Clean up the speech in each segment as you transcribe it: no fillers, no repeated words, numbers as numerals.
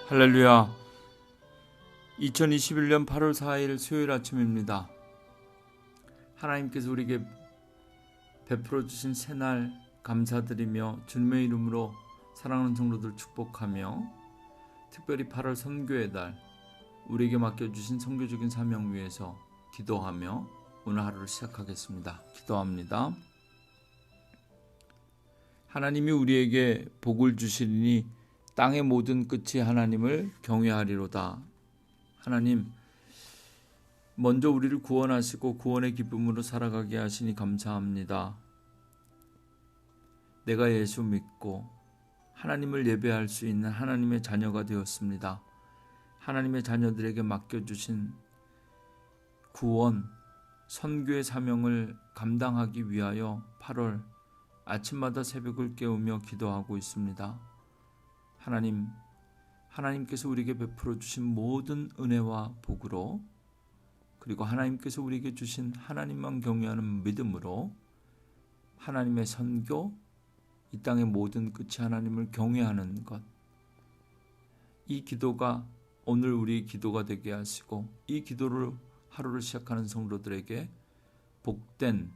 할렐루야. 2021년 8월 4일 수요일 아침입니다. 하나님께서 우리에게 베풀어 주신 새날 감사드리며 주님의 이름으로 사랑하는 성도들 축복하며, 특별히 8월 선교의 달 우리에게 맡겨주신 선교적인 사명 위해서 기도하며 오늘 하루를 시작하겠습니다. 기도합니다. 하나님이 우리에게 복을 주시리니 땅의 모든 끝이 하나님을 경외하리로다. 하나님, 먼저 우리를 구원하시고 구원의 기쁨으로 살아가게 하시니 감사합니다. 내가 예수 믿고 하나님을 예배할 수 있는 하나님의 자녀가 되었습니다. 하나님의 자녀들에게 맡겨주신 구원, 선교의 사명을 감당하기 위하여 8월 아침마다 새벽을 깨우며 기도하고 있습니다. 하나님께서 우리에게 베풀어 주신 모든 은혜와 복으로, 그리고 하나님께서 우리에게 주신 하나님만 경외하는 믿음으로 하나님의 선교, 이 땅의 모든 끝이 하나님을 경외하는 것, 이 기도가 오늘 우리의 기도가 되게 하시고, 이 기도를 하루를 시작하는 성도들에게 복된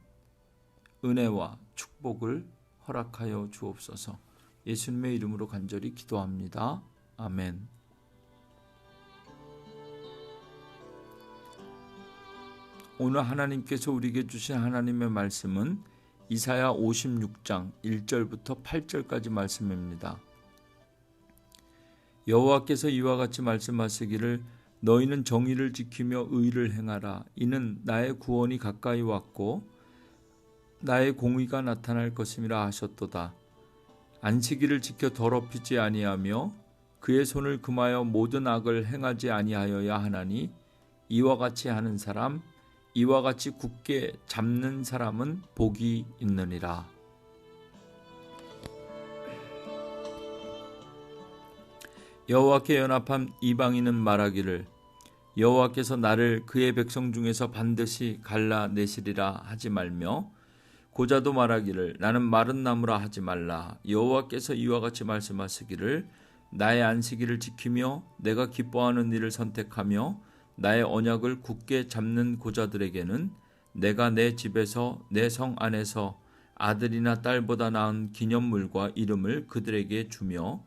은혜와 축복을 허락하여 주옵소서. 예수님의 이름으로 간절히 기도합니다. 아멘. 오늘 하나님께서 우리에게 주신 하나님의 말씀은 이사야 56장 1절부터 8절까지 말씀입니다. 여호와께서 이와 같이 말씀하시기를, 너희는 정의를 지키며 의를 행하라. 이는 나의 구원이 가까이 왔고 나의 공의가 나타날 것임이라 하셨도다. 안식일을 지켜 더럽히지 아니하며 그의 손을 금하여 모든 악을 행하지 아니하여야 하나니, 이와 같이 하는 사람, 이와 같이 굳게 잡는 사람은 복이 있느니라. 여호와께 연합한 이방인은 말하기를, 여호와께서 나를 그의 백성 중에서 반드시 갈라내시리라 하지 말며, 고자도 말하기를, 나는 마른 나무라 하지 말라. 여호와께서 이와 같이 말씀하시기를, 나의 안식일을 지키며 내가 기뻐하는 일을 선택하며 나의 언약을 굳게 잡는 고자들에게는 내가 내 집에서 내 성 안에서 아들이나 딸보다 나은 기념물과 이름을 그들에게 주며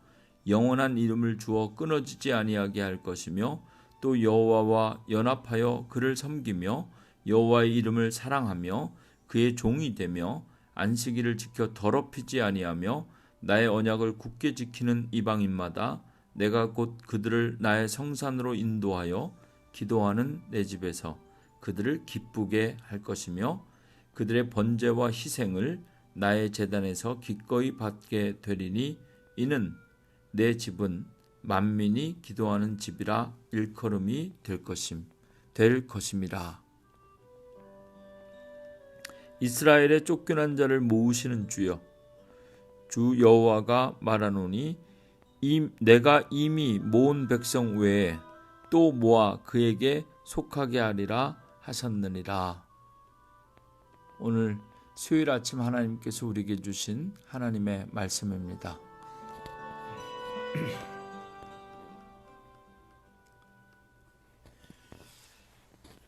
영원한 이름을 주어 끊어지지 아니하게 할 것이며, 또 여호와와 연합하여 그를 섬기며 여호와의 이름을 사랑하며 그의 종이 되며 안식일을 지켜 더럽히지 아니하며 나의 언약을 굳게 지키는 이방인마다 내가 곧 그들을 나의 성산으로 인도하여 기도하는 내 집에서 그들을 기쁘게 할 것이며, 그들의 번제와 희생을 나의 제단에서 기꺼이 받게 되리니, 이는 내 집은 만민이 기도하는 집이라 일컬음이 될 것임이라. 이스라엘의 쫓겨난 자를 모으시는 주여, 주 여호와가 말하노니, 내가 이미 모은 백성 외에 또 모아 그에게 속하게 하리라 하셨느니라. 오늘 수요일 아침 하나님께서 우리에게 주신 하나님의 말씀입니다.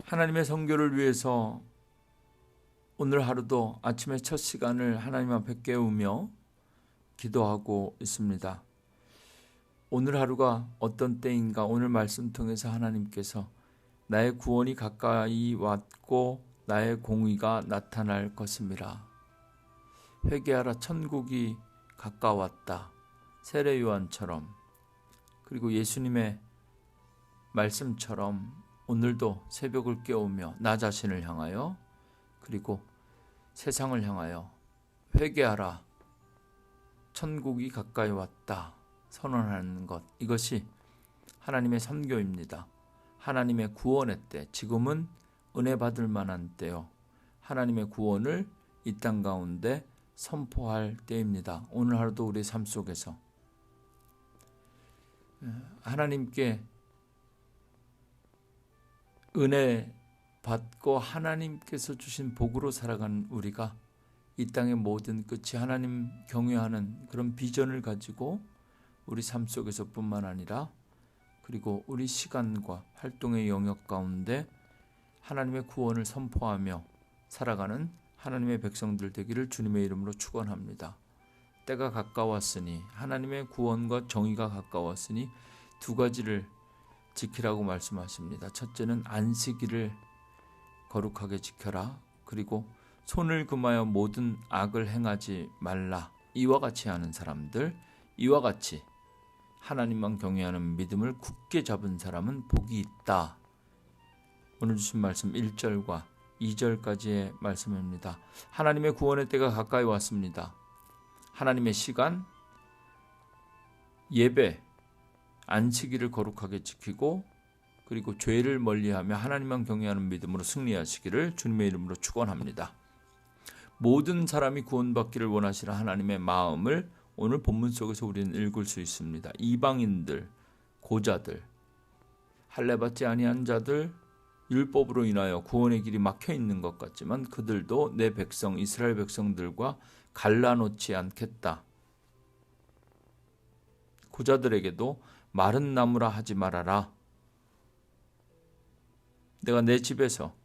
하나님의 선교를 위해서 오늘 하루도 아침의 첫 시간을 하나님 앞에 깨우며 기도하고 있습니다. 오늘 하루가 어떤 때인가, 오늘 말씀 통해서 하나님께서 나의 구원이 가까이 왔고 나의 공의가 나타날 것임이라. 회개하라, 천국이 가까웠다. 세례 요한처럼, 그리고 예수님의 말씀처럼 오늘도 새벽을 깨우며 나 자신을 향하여, 그리고 세상을 향하여 회개하라, 천국이 가까이 왔다 선언하는 것, 이것이 하나님의 선교입니다. 하나님의 구원의 때, 지금은 은혜 받을 만한 때요, 하나님의 구원을 이 땅 가운데 선포할 때입니다. 오늘 하루도 우리의 삶 속에서 하나님께 은혜 받고 하나님께서 주신 복으로 살아가는 우리가 이 땅의 모든 끝이 하나님 경외하는 그런 비전을 가지고 우리 삶 속에서 뿐만 아니라 그리고 우리 시간과 활동의 영역 가운데 하나님의 구원을 선포하며 살아가는 하나님의 백성들 되기를 주님의 이름으로 축원합니다. 때가 가까웠으니, 하나님의 구원과 정의가 가까웠으니 두 가지를 지키라고 말씀하십니다. 첫째는 안식일을 거룩하게 지켜라. 그리고 손을 금하여 모든 악을 행하지 말라. 이와 같이 하는 사람들, 이와 같이 하나님만 경외하는 믿음을 굳게 잡은 사람은 복이 있다. 오늘 주신 말씀 1절과 2절까지의 말씀입니다. 하나님의 구원의 때가 가까이 왔습니다. 하나님의 시간, 예배, 안식일을 거룩하게 지키고 그리고 죄를 멀리하며 하나님만 경외하는 믿음으로 승리하시기를 주님의 이름으로 축원합니다. 모든 사람이 구원받기를 원하시는 하나님의 마음을 오늘 본문 속에서 우리는 읽을 수 있습니다. 이방인들, 고자들, 할례받지 아니한 자들, 율법으로 인하여 구원의 길이 막혀 있는 것 같지만 그들도 내 백성 이스라엘 백성들과 갈라놓지 않겠다. 고자들에게도 마른 나무라 하지 말아라. 내가 내 집에서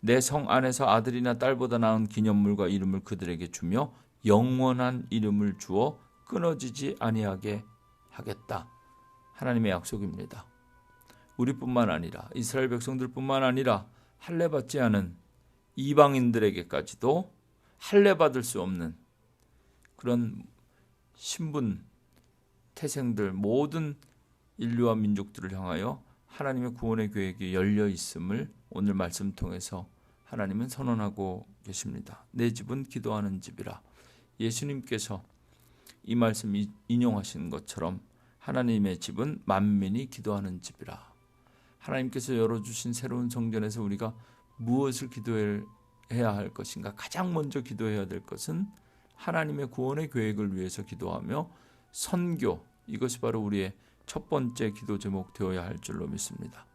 내 성 안에서 아들이나 딸보다 나은 기념물과 이름을 그들에게 주며 영원한 이름을 주어 끊어지지 아니하게 하겠다. 하나님의 약속입니다. 우리뿐만 아니라 이스라엘 백성들뿐만 아니라 할례받지 않은 이방인들에게까지도 할례받을 수 없는 그런 신분 태생들 모든 인류와 민족들을 향하여 하나님의 구원의 계획이 열려 있음을 오늘 말씀 통해서 하나님은 선언하고 계십니다. 내 집은 기도하는 집이라. 예수님께서 이 말씀 인용하신 것처럼 하나님의 집은 만민이 기도하는 집이라. 하나님께서 열어주신 새로운 성전에서 우리가 무엇을 기도해야 할 것인가? 가장 먼저 기도해야 될 것은 하나님의 구원의 계획을 위해서 기도하며 선교, 이것이 바로 우리의 첫 번째 기도 제목 되어야 할 줄로 믿습니다.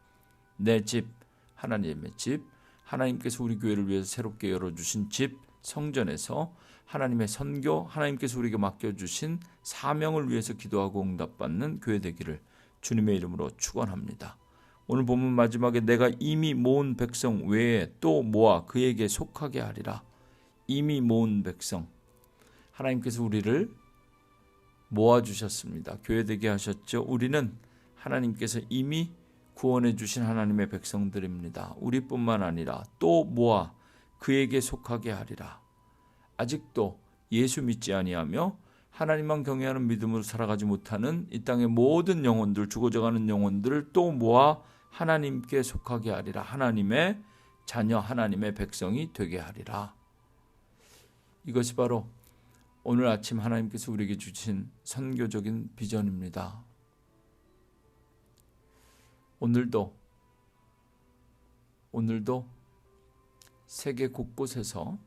내 집, 하나님의 집, 하나님께서 우리 교회를 위해서 새롭게 열어주신 집, 성전에서 하나님의 선교, 하나님께서 우리에게 맡겨주신 사명을 위해서 기도하고 응답받는 교회 되기를 주님의 이름으로 축원합니다. 오늘 본문 마지막에 내가 이미 모은 백성 외에 또 모아 그에게 속하게 하리라. 이미 모은 백성, 하나님께서 우리를 모아주셨습니다. 교회되게 하셨죠. 우리는 하나님께서 이미 구원해 주신 하나님의 백성들입니다. 우리뿐만 아니라 또 모아 그에게 속하게 하리라. 아직도 예수 믿지 아니하며 하나님만 경외하는 믿음으로 살아가지 못하는 이 땅의 모든 영혼들, 죽어져가는 영혼들을 또 모아 하나님께 속하게 하리라. 하나님의 자녀, 하나님의 백성이 되게 하리라. 이것이 바로 오늘 아침 하나님께서 우리에게 주신 선교적인 비전입니다. 오늘도 세계 곳곳에서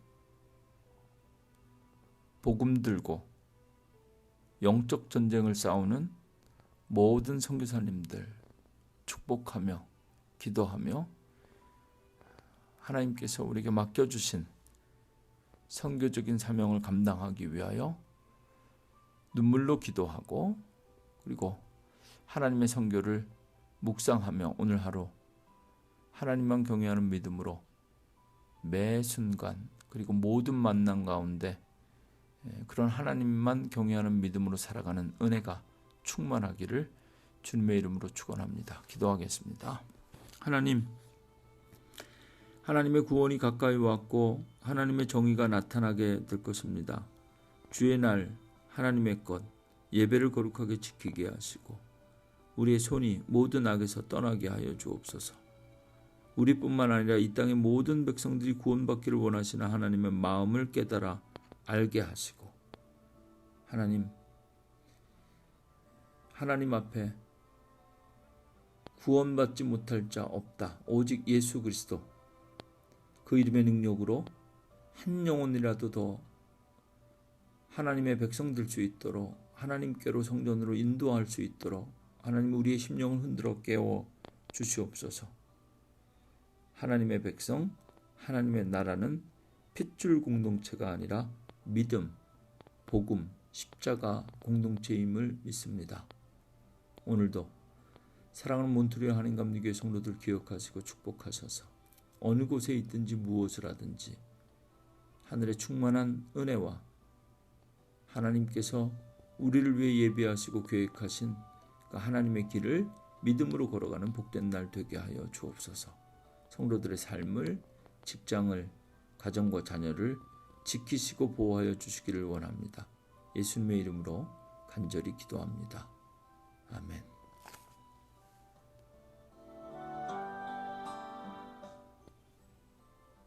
복음 들고 영적 전쟁을 싸우는 모든 선교사님들 축복하며 기도하며 하나님께서 우리에게 맡겨주신 선교적인 사명을 감당하기 위하여 눈물로 기도하고 그리고 하나님의 선교를 묵상하며 오늘 하루 하나님만 경외하는 믿음으로 매 순간 그리고 모든 만남 가운데 그런 하나님만 경외하는 믿음으로 살아가는 은혜가 충만하기를 주님의 이름으로 축원합니다. 기도하겠습니다. 하나님의 구원이 가까이 왔고 하나님의 정의가 나타나게 될 것입니다. 주의 날 하나님의 것 예배를 거룩하게 지키게 하시고 우리의 손이 모든 악에서 떠나게 하여 주옵소서. 우리뿐만 아니라 이 땅의 모든 백성들이 구원받기를 원하시는 하나님의 마음을 깨달아 알게 하시고 하나님 앞에 구원받지 못할 자 없다. 오직 예수 그리스도 그 이름의 능력으로 한 영혼이라도 더 하나님의 백성 될 수 있도록 하나님께로 성전으로 인도할 수 있도록 하나님 우리의 심령을 흔들어 깨워 주시옵소서. 하나님의 백성, 하나님의 나라는 핏줄 공동체가 아니라 믿음, 복음, 십자가 공동체임을 믿습니다. 오늘도 사랑하는 몬트리올 하나님 감리교회 성도들 기억하시고 축복하셔서 어느 곳에 있든지 무엇을 하든지 하늘의 충만한 은혜와 하나님께서 우리를 위해 예비하시고 계획하신 그 하나님의 길을 믿음으로 걸어가는 복된 날 되게 하여 주옵소서. 성도들의 삶을, 직장을, 가정과 자녀를 지키시고 보호하여 주시기를 원합니다. 예수님의 이름으로 간절히 기도합니다. 아멘.